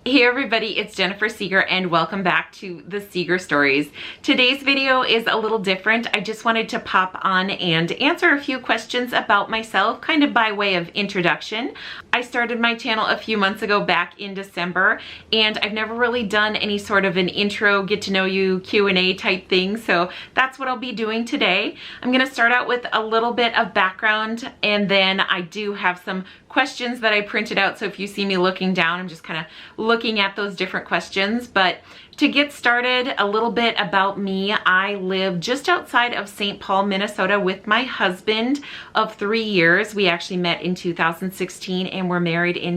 Hey everybody, it's Jennifer Seger and welcome back to the Seger Stories. Today's video is a little different. I just wanted to pop on and answer a few questions about myself, kind of by way of introduction. I started my channel a few months ago back in December, and I've never really done any sort of an intro, get to know you Q&A type thing, so that's what I'll be doing today. I'm going to start out with a little bit of background, and then I do have some questions that I printed out, so if you see me looking down, I'm just kind of looking at those different questions. But to get started, a little bit about me. I live just outside of St. Paul, Minnesota with my husband of 3 years. We actually met in 2016 and we're married in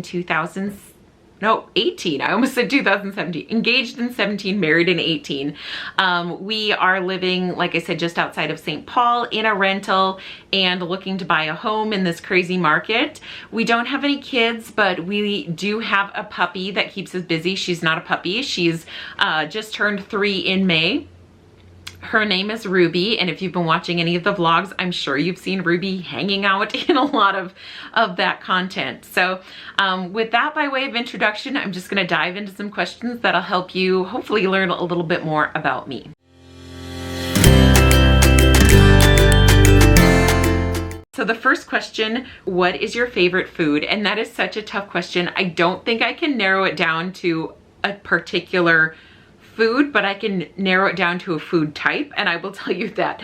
18. I almost said 2017. Engaged in 17, married in 18. We are living, like I said, just outside of St. Paul in a rental and looking to buy a home in this crazy market. We don't have any kids, but we do have a puppy that keeps us busy. She's not a puppy. She's just turned 3 in May. Her name is Ruby, and if you've been watching any of the vlogs, I'm sure you've seen Ruby hanging out in a lot of that content. So with that by way of introduction, I'm just going to dive into some questions that'll help you hopefully learn a little bit more about me. So the first question, what is your favorite food? And that is such a tough question. I don't think I can narrow it down to a particular food, but I can narrow it down to a food type, and I will tell you that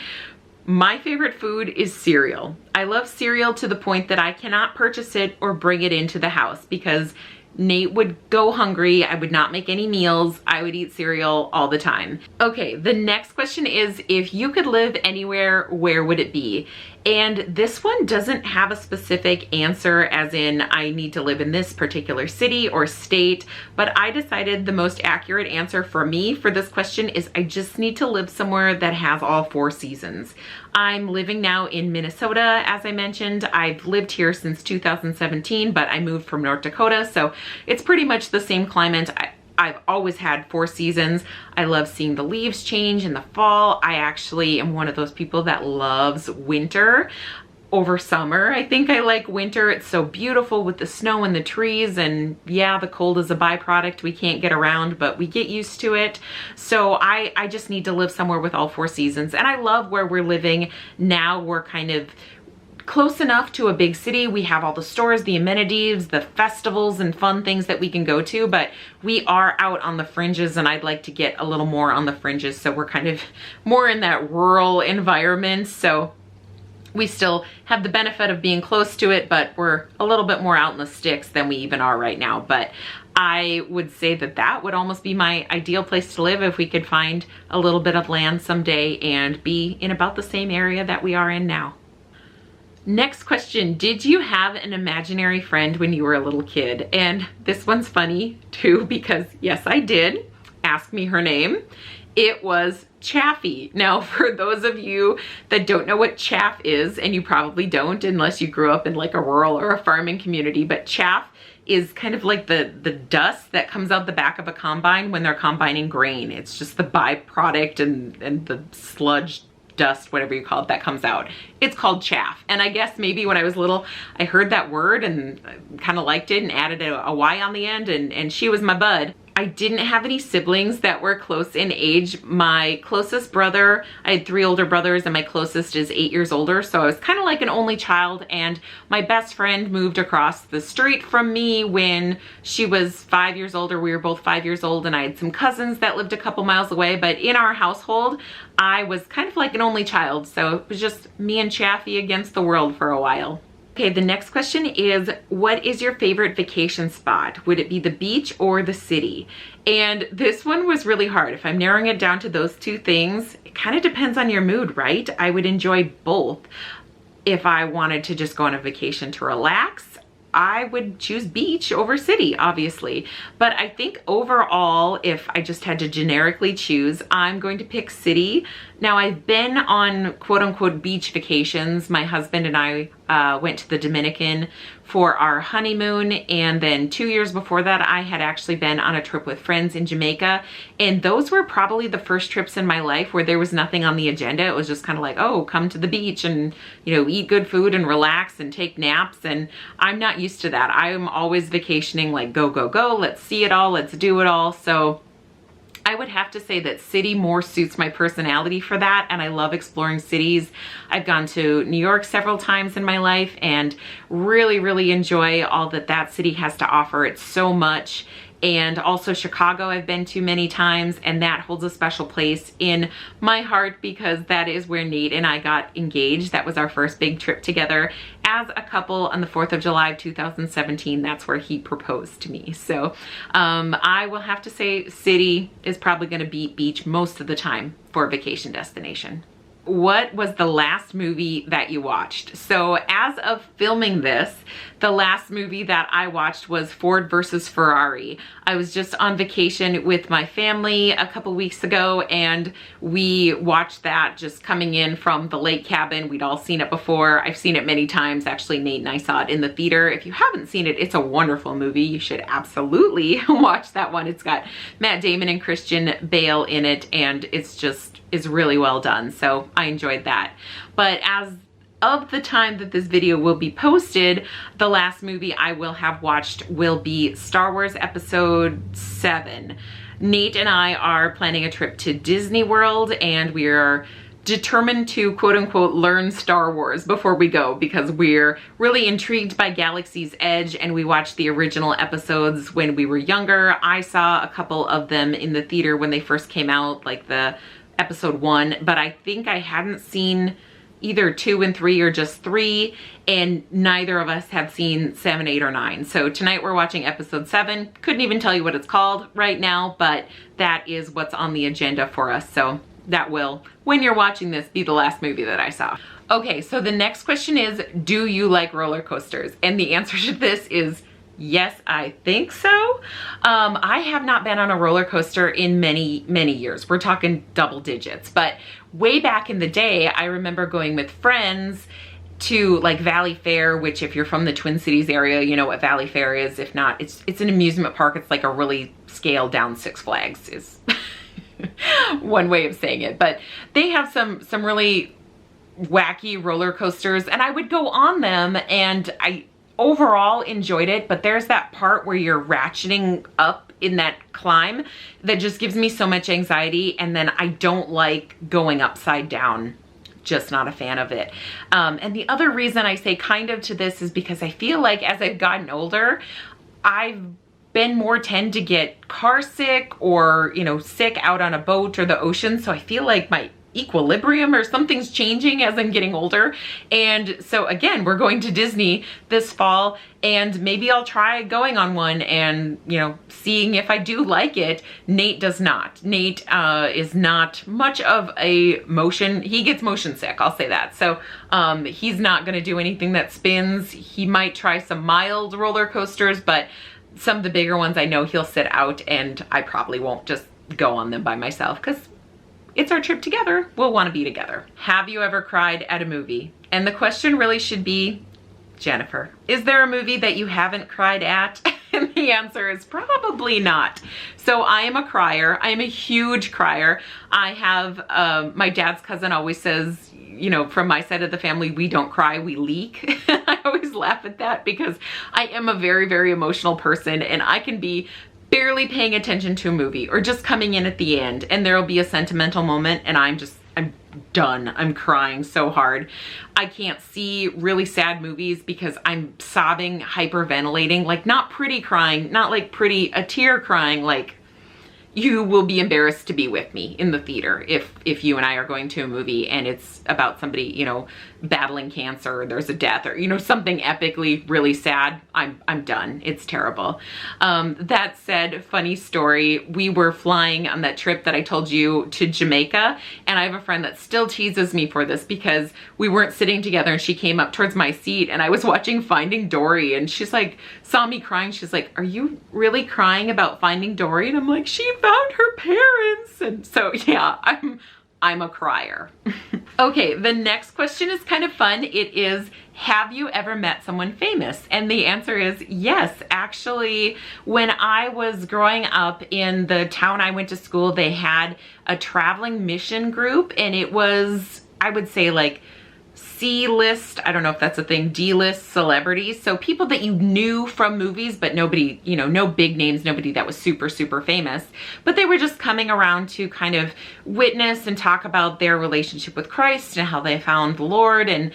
my favorite food is cereal. I love cereal to the point that I cannot purchase it or bring it into the house because Nate would go hungry. I would not make any meals. I would eat cereal all the time. Okay, the next question is, if you could live anywhere, where would it be? And this one doesn't have a specific answer as in I need to live in this particular city or state, but I decided the most accurate answer for me for this question is I just need to live somewhere that has all 4 seasons. I'm living now in Minnesota, as I mentioned. I've lived here since 2017, but I moved from North Dakota, so it's pretty much the same climate. I've always had 4 seasons. I love seeing the leaves change in the fall. I actually am one of those people that loves winter over summer. I think I like winter. It's so beautiful with the snow and the trees, and yeah, the cold is a byproduct. We can't get around, but we get used to it. So I just need to live somewhere with all 4 seasons. And I love where we're living now. We're kind of close enough to a big city. We have all the stores, the amenities, the festivals and fun things that we can go to, but we are out on the fringes, and I'd like to get a little more on the fringes. So we're kind of more in that rural environment. So we still have the benefit of being close to it, but we're a little bit more out in the sticks than we even are right now. But I would say that that would almost be my ideal place to live if we could find a little bit of land someday and be in about the same area that we are in now. Next question, did you have an imaginary friend when you were a little kid? And this one's funny too, because yes, I did. Ask me her name. It was Chaffee. Now, for those of you that don't know what chaff is, and you probably don't unless you grew up in like a rural or a farming community, but chaff is kind of like the dust that comes out the back of a combine when they're combining grain. It's just the byproduct and the sludge dust, whatever you call it, that comes out. It's called chaff. And I guess maybe when I was little, I heard that word and kind of liked it and added a Y on the end, and she was my bud. I didn't have any siblings that were close in age. My closest brother, I had 3 older brothers, and my closest is 8 years older. So I was kind of like an only child, and my best friend moved across the street from me when she was 5 years older. We were both 5 years old, and I had some cousins that lived a couple miles away. But in our household, I was kind of like an only child. So it was just me and Chaffee against the world for a while. Okay, the next question is, what is your favorite vacation spot? Would it be the beach or the city? And this one was really hard. If I'm narrowing it down to those 2 things, it kind of depends on your mood, right? I would enjoy both. If I wanted to just go on a vacation to relax, I would choose beach over city, obviously. But I think overall, if I just had to generically choose, I'm going to pick city. Now, I've been on quote unquote beach vacations. My husband and I went to the Dominican for our honeymoon. And then 2 years before that, I had actually been on a trip with friends in Jamaica. And those were probably the first trips in my life where there was nothing on the agenda. It was just kind of like, oh, come to the beach and, you know, eat good food and relax and take naps. And I'm not used to that. I'm always vacationing like go, go, go. Let's see it all. Let's do it all. So I would have to say that city more suits my personality for that, and I love exploring cities. I've gone to New York several times in my life and really, really enjoy all that that city has to offer. It's so much. And also Chicago I've been to many times, and that holds a special place in my heart because that is where Nate and I got engaged. That was our first big trip together as a couple on the 4th of July of 2017. That's where he proposed to me. So I will have to say city is probably going to beat beach most of the time for a vacation destination. What was the last movie that you watched? So as of filming this, the last movie that I watched was Ford versus Ferrari. I was just on vacation with my family a couple weeks ago, and we watched that just coming in from the lake cabin. We'd all seen it before. I've seen it many times. Actually, Nate and I saw it in the theater. If you haven't seen it, it's a wonderful movie. You should absolutely watch that one. It's got Matt Damon and Christian Bale in it, and it's really well done. So I enjoyed that. But as of the time that this video will be posted, the last movie I will have watched will be Star Wars Episode 7. Nate and I are planning a trip to Disney World, and we are determined to quote unquote learn Star Wars before we go because we're really intrigued by Galaxy's Edge, and we watched the original episodes when we were younger. I saw a couple of them in the theater when they first came out, like the episode 1, but I think I hadn't seen either 2 and 3 or just 3, and neither of us have seen 7, 8, or 9. So tonight we're watching episode 7. Couldn't even tell you what it's called right now, but that is what's on the agenda for us. So that will, when you're watching this, be the last movie that I saw. Okay, so the next question is, do you like roller coasters? And the answer to this is yes, I think so. I have not been on a roller coaster in many, many years. We're talking double digits, but way back in the day, I remember going with friends to like Valley Fair, which if you're from the Twin Cities area, you know what Valley Fair is. If not, it's an amusement park. It's like a really scaled down Six Flags is one way of saying it, but they have some really wacky roller coasters, and I would go on them, and I overall enjoyed it, but there's that part where you're ratcheting up in that climb that just gives me so much anxiety, and then I don't like going upside down. Just not a fan of it. And the other reason I say kind of to this is because I feel like as I've gotten older, I've been more tend to get car sick or, you know, sick out on a boat or the ocean. So I feel like my equilibrium or something's changing as I'm getting older. And so again, we're going to Disney this fall, and maybe I'll try going on one and, you know, seeing if I do like it. Nate does not. Nate is not much of a he gets motion sick, I'll say that. So he's not gonna do anything that spins. He might try some mild roller coasters, but some of the bigger ones I know he'll sit out, and I probably won't just go on them by myself because it's our trip together. We'll want to be together. Have you ever cried at a movie? And the question really should be, Jennifer, is there a movie that you haven't cried at? And the answer is probably not. So I am a crier. I am a huge crier. I have, my dad's cousin always says, you know, from my side of the family, we don't cry, we leak. I always laugh at that because I am a very, very emotional person, and I can be barely paying attention to a movie or just coming in at the end, and there'll be a sentimental moment and I'm done. I'm crying so hard. I can't see really sad movies because I'm sobbing, hyperventilating, like not pretty crying, not like pretty, a tear crying, like you will be embarrassed to be with me in the theater if you and I are going to a movie and it's about somebody, you know, battling cancer, or there's a death, or, you know, something epically really sad. I'm done. It's terrible. That said, funny story, we were flying on that trip that I told you to Jamaica, and I have a friend that still teases me for this because we weren't sitting together and she came up towards my seat and I was watching Finding Dory, and she's like, saw me crying. She's like, are you really crying about Finding Dory? And I'm like, she found her parents. And so yeah, I'm a crier. Okay, the next question is kind of fun. It is, have you ever met someone famous? And the answer is yes. Actually, when I was growing up in the town I went to school, they had a traveling mission group, and it was, I would say, like C-list, I don't know if that's a thing, D-list celebrities. So people that you knew from movies, but nobody, you know, no big names, nobody that was super, super famous. But they were just coming around to kind of witness and talk about their relationship with Christ and how they found the Lord. And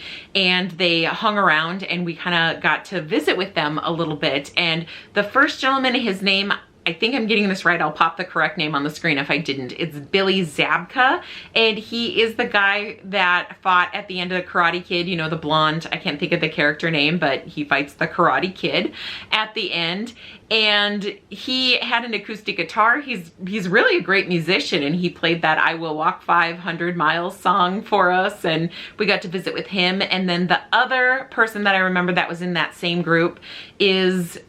they hung around, and we kind of got to visit with them a little bit. And the first gentleman, his name, I think I'm getting this right, I'll pop the correct name on the screen if I didn't. It's Billy Zabka, and he is the guy that fought at the end of the Karate Kid, you know, the blonde, I can't think of the character name, but he fights the Karate Kid at the end. And he had an acoustic guitar. He's really a great musician, and he played that I Will Walk 500 Miles song for us, and we got to visit with him. And then the other person that I remember that was in that same group is,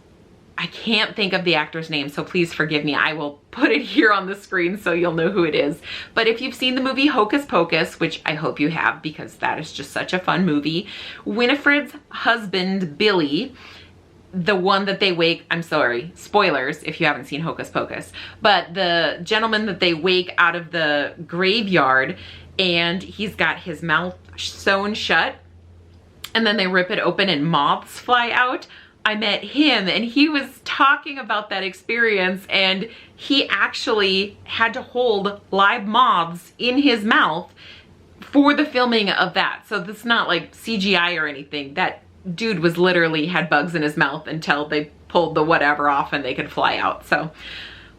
I can't think of the actor's name, so please forgive me. I will put it here on the screen so you'll know who it is. But if you've seen the movie Hocus Pocus, which I hope you have because that is just such a fun movie, Winifred's husband, Billy, the one that they wake, I'm sorry, spoilers if you haven't seen Hocus Pocus, but the gentleman that they wake out of the graveyard, and he's got his mouth sewn shut, and then they rip it open and moths fly out. I met him, and he was talking about that experience, and he actually had to hold live moths in his mouth for the filming of that. So this is not like CGI or anything. That dude was literally had bugs in his mouth until they pulled the whatever off and they could fly out. So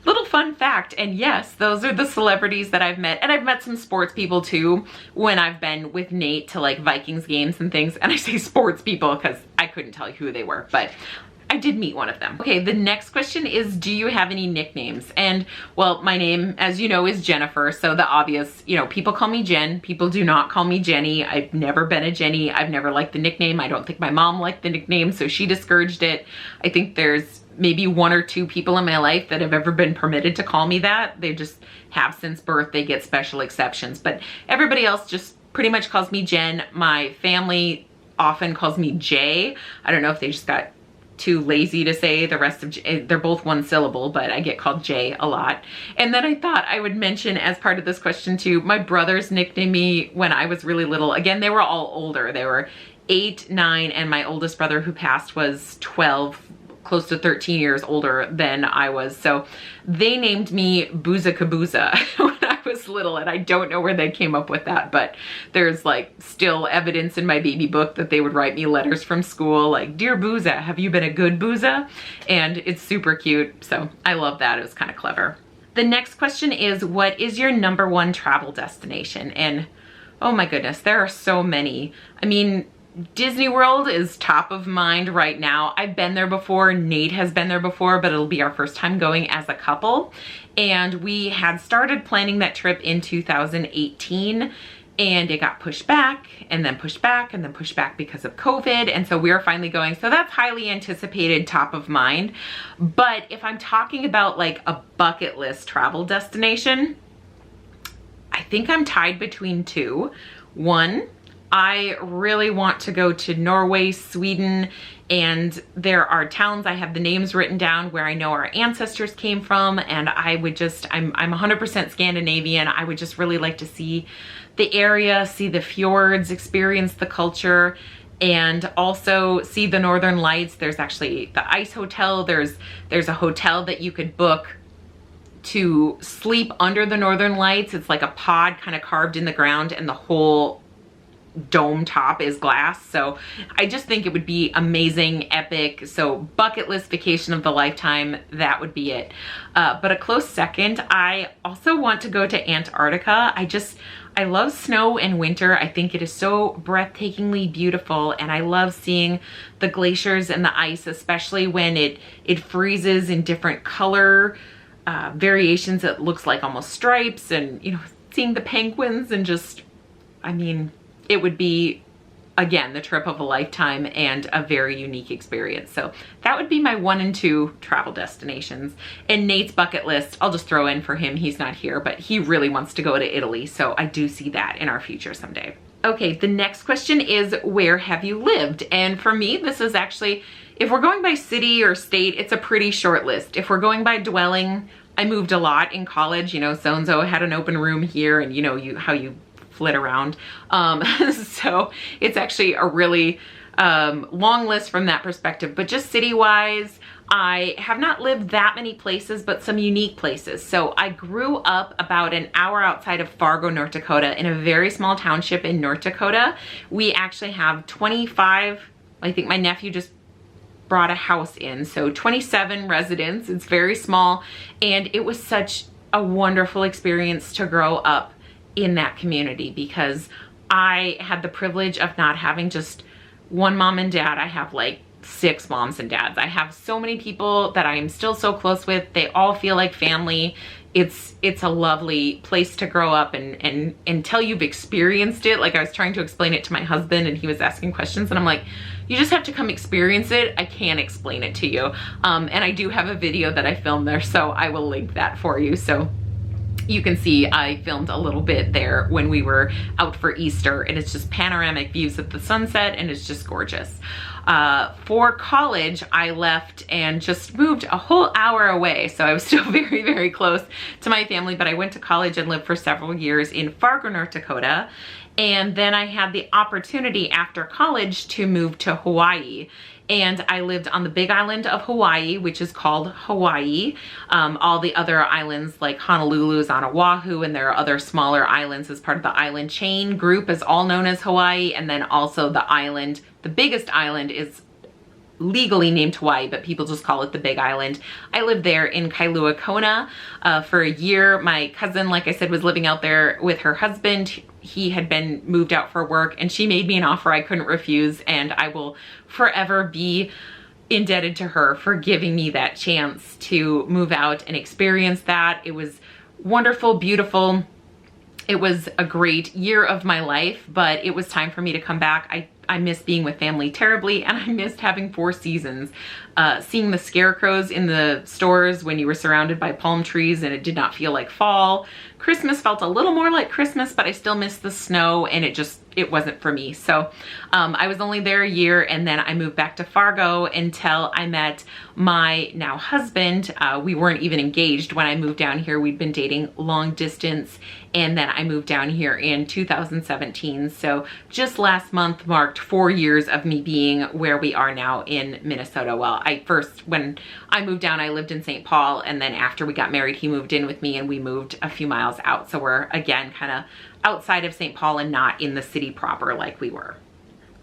little fun fact. And yes, those are the celebrities that I've met. And I've met some sports people too when I've been with Nate to like Vikings games and things. And I say sports people because I couldn't tell you who they were, but I did meet one of them. Okay, the next question is, do you have any nicknames? And well, my name, as you know, is Jennifer. So the obvious, you know, people call me Jen. People do not call me Jenny. I've never been a Jenny. I've never liked the nickname. I don't think my mom liked the nickname, so she discouraged it. I think there's maybe one or two people in my life that have ever been permitted to call me that. They just have since birth. They get special exceptions, but everybody else just pretty much calls me Jen. My family often calls me Jay. I don't know if they just got too lazy to say the rest of J. They're both one syllable, but I get called Jay a lot. And then I thought I would mention as part of this question too, my brothers nicknamed me when I was really little. Again, they were all older. They were 8, 9, and my oldest brother who passed was 12, close to 13 years older than I was. So they named me Booza Kabooza when I was little, and I don't know where they came up with that, but there's like still evidence in my baby book that they would write me letters from school like, "Dear Booza, have you been a good Booza?" And it's super cute. So I love that. It was kind of clever. The next question is, what is your #1 travel destination? And oh my goodness, there are so many. I mean, Disney World is top of mind right now. I've been there before. Nate has been there before, but it'll be our first time going as a couple. And we had started planning that trip in 2018, and it got pushed back and then pushed back and then pushed back because of COVID. And so we are finally going. So that's highly anticipated, top of mind. But if I'm talking about like a bucket list travel destination, I think I'm tied between two. One, I really want to go to Norway, Sweden, and there are towns, I have the names written down where I know our ancestors came from, and I would just, I'm 100% Scandinavian. I would just really like to see the area, see the fjords, experience the culture, and also see the Northern Lights. There's actually the Ice Hotel. There's a hotel that you could book to sleep under the Northern Lights. It's like a pod kind of carved in the ground, and the whole dome top is glass. So I just think it would be amazing, epic. So bucket list vacation of the lifetime, that would be it. But a close second, I also want to go to Antarctica. I love snow and winter. I think it is so breathtakingly beautiful, and I love seeing the glaciers and the ice, especially when it freezes in different color variations. It looks like almost stripes, and you know, seeing the penguins, and just, I mean, it would be again, the trip of a lifetime and a very unique experience. So that would be my 1 and 2 travel destinations. And Nate's bucket list, I'll just throw in for him. He's not here, but he really wants to go to Italy. So I do see that in our future someday. Okay, the next question is, where have you lived? And for me, this is actually, if we're going by city or state, it's a pretty short list. If we're going by dwelling, I moved a lot in college. You know, so-and-so had an open room here, and you know how you flit around. So it's actually a really long list from that perspective. But just city-wise, I have not lived that many places, but some unique places. So I grew up about an hour outside of Fargo, North Dakota, in a very small township in North Dakota. We actually have 25, I think my nephew just brought a house in, so 27 residents. It's very small, and it was such a wonderful experience to grow up in that community, because I had the privilege of not having just one mom and dad. I have like 6 moms and dads. I have so many people that I am still so close with. They all feel like family. It's a lovely place to grow up, and until you've experienced it, like I was trying to explain it to my husband and he was asking questions, and I'm like, you just have to come experience it. I can't explain it to you. And I do have a video that I filmed there, so I will link that for you. So you can see I filmed a little bit there when we were out for Easter, and it's just panoramic views of the sunset, and it's just gorgeous. For college, I left and just moved a whole hour away. So I was still very, very close to my family, but I went to college and lived for several years in Fargo, North Dakota. And then I had the opportunity after college to move to Hawaii. And I lived on the big island of Hawaii, which is called Hawaii. All the other islands like Honolulu is on Oahu, and there are other smaller islands as part of the island chain group is all known as Hawaii. And then also the island, the biggest island is legally named Hawaii, but people just call it the Big Island. I lived there in Kailua Kona for a year. My cousin, like I said, was living out there with her husband. He had been moved out for work, and she made me an offer I couldn't refuse, and I will forever be indebted to her for giving me that chance to move out and experience that. It was wonderful, beautiful. It was a great year of my life, but it was time for me to come back. I missed being with family terribly, and I missed having 4 seasons. Seeing the scarecrows in the stores when you were surrounded by palm trees and it did not feel like fall. Christmas felt a little more like Christmas, but I still missed the snow, and it wasn't for me. So I was only there a year, and then I moved back to Fargo until I met my now husband. We weren't even engaged when I moved down here. We'd been dating long distance, and then I moved down here in 2017. So just last month marked 4 years of me being where we are now in Minnesota. Well, when I moved down, I lived in St. Paul, and then after we got married, he moved in with me, and we moved a few miles out. So we're again kind of outside of St. Paul and not in the city proper like we were.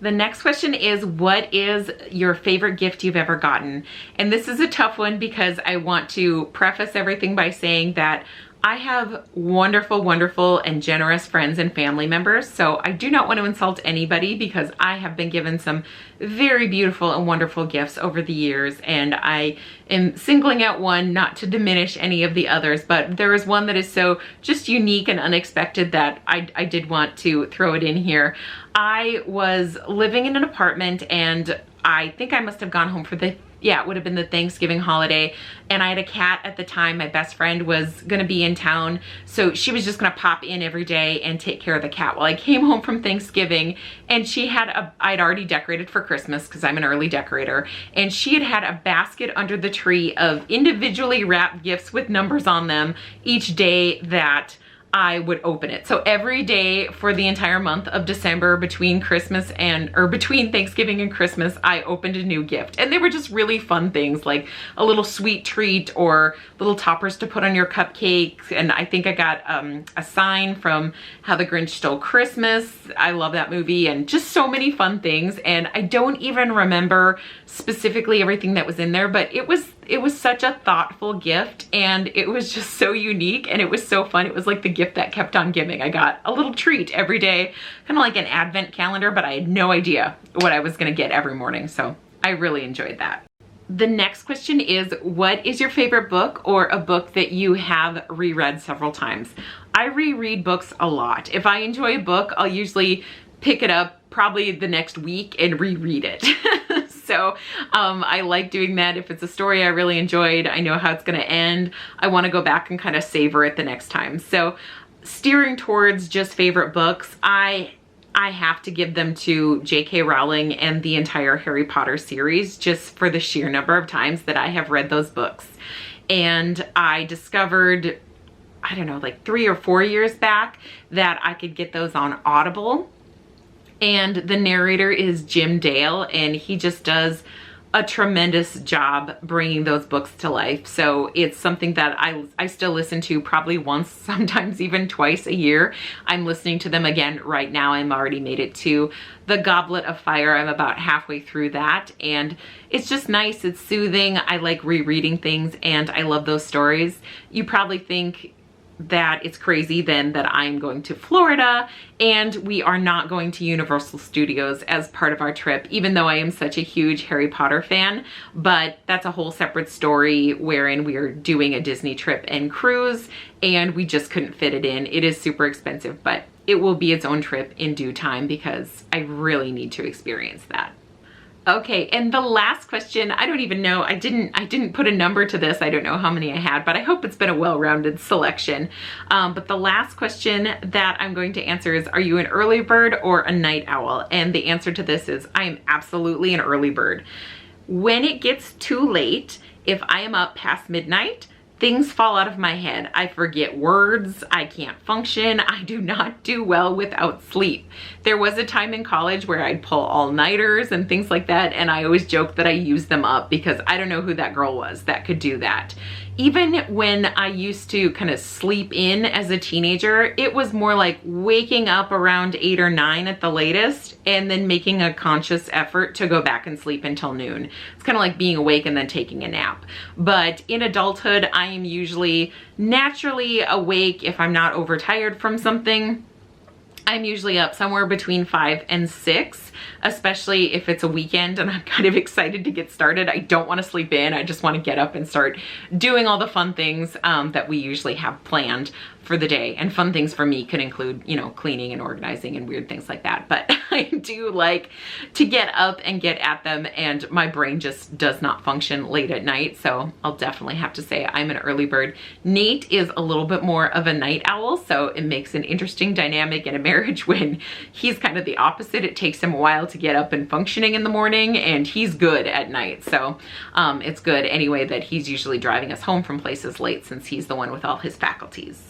The next question is, what is your favorite gift you've ever gotten? And this is a tough one, because I want to preface everything by saying that I have wonderful, wonderful and generous friends and family members. So I do not want to insult anybody, because I have been given some very beautiful and wonderful gifts over the years. And I am singling out one, not to diminish any of the others, but there is one that is so just unique and unexpected that I did want to throw it in here. I was living in an apartment, and I think I must have gone home for it would have been the Thanksgiving holiday, and I had a cat at the time. My best friend was gonna be in town, so she was just gonna pop in every day and take care of the cat. Well, I came home from Thanksgiving, and she had I'd already decorated for Christmas, because I'm an early decorator, and she had a basket under the tree of individually wrapped gifts with numbers on them each day that I would open it. So every day for the entire month of December, between Thanksgiving and Christmas, I opened a new gift. And they were just really fun things, like a little sweet treat or little toppers to put on your cupcakes. And I think I got a sign from How the Grinch Stole Christmas. I love that movie, and just so many fun things. And I don't even remember specifically everything that was in there, but it was such a thoughtful gift, and it was just so unique, and it was so fun. It was like the gift that kept on giving. I got a little treat every day, kind of like an advent calendar, but I had no idea what I was gonna get every morning. So I really enjoyed that. The next question is, what is your favorite book or a book that you have reread several times? I reread books a lot. If I enjoy a book, I'll usually pick it up probably the next week and reread it. So I like doing that. If it's a story I really enjoyed, I know how it's going to end, I want to go back and kind of savor it the next time. So steering towards just favorite books, I have to give them to J.K. Rowling and the entire Harry Potter series, just for the sheer number of times that I have read those books. And I discovered, I don't know, like 3 or 4 years back that I could get those on Audible. And the narrator is Jim Dale, and he just does a tremendous job bringing those books to life. So it's something that I still listen to probably once, sometimes even twice a year. I'm listening to them again right now. I'm already made it to The Goblet of Fire. I'm about halfway through that, and it's just nice. It's soothing. I like rereading things, and I love those stories. You probably think that it's crazy then that I'm going to Florida and we are not going to Universal Studios as part of our trip, even though I am such a huge Harry Potter fan. But that's a whole separate story wherein we are doing a Disney trip and cruise, and we just couldn't fit it in. It is super expensive, but it will be its own trip in due time because I really need to experience that. Okay, and the last question, I don't even know, I didn't put a number to this. I don't know how many I had, but I hope it's been a well-rounded selection. But the last question that I'm going to answer is, are you an early bird or a night owl? And the answer to this is, I am absolutely an early bird. When it gets too late, if I am up past midnight, things fall out of my head. I forget words, I can't function, I do not do well without sleep. There was a time in college where I'd pull all-nighters and things like that, and I always joke that I used them up because I don't know who that girl was that could do that. Even when I used to kind of sleep in as a teenager, it was more like waking up around 8 or 9 at the latest and then making a conscious effort to go back and sleep until noon. It's kind of like being awake and then taking a nap. But in adulthood, I am usually naturally awake if I'm not overtired from something. I'm usually up somewhere between 5 and 6, especially if it's a weekend and I'm kind of excited to get started. I don't want to sleep in. I just want to get up and start doing all the fun things that we usually have planned for the day. And fun things for me could include, you know, cleaning and organizing and weird things like that. But I do like to get up and get at them, and my brain just does not function late at night. So I'll definitely have to say I'm an early bird. Nate is a little bit more of a night owl, so it makes an interesting dynamic in a marriage when he's kind of the opposite. It takes him a while to get up and functioning in the morning, and he's good at night. So it's good anyway that he's usually driving us home from places late, since he's the one with all his faculties.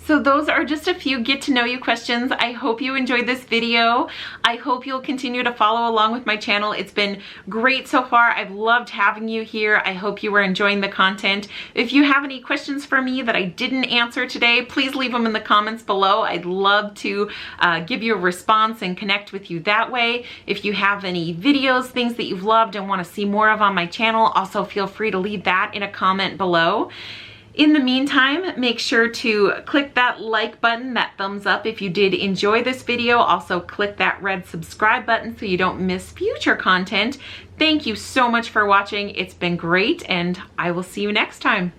So those are just a few get to know you questions. I hope you enjoyed this video. I hope you'll continue to follow along with my channel. It's been great so far. I've loved having you here. I hope you were enjoying the content. If you have any questions for me that I didn't answer today, please leave them in the comments below. I'd love to give you a response and connect with you that way. If you have any videos, things that you've loved and want to see more of on my channel, also feel free to leave that in a comment below. In the meantime, make sure to click that like button, that thumbs up if you did enjoy this video. Also click that red subscribe button so you don't miss future content. Thank you so much for watching. It's been great, and I will see you next time.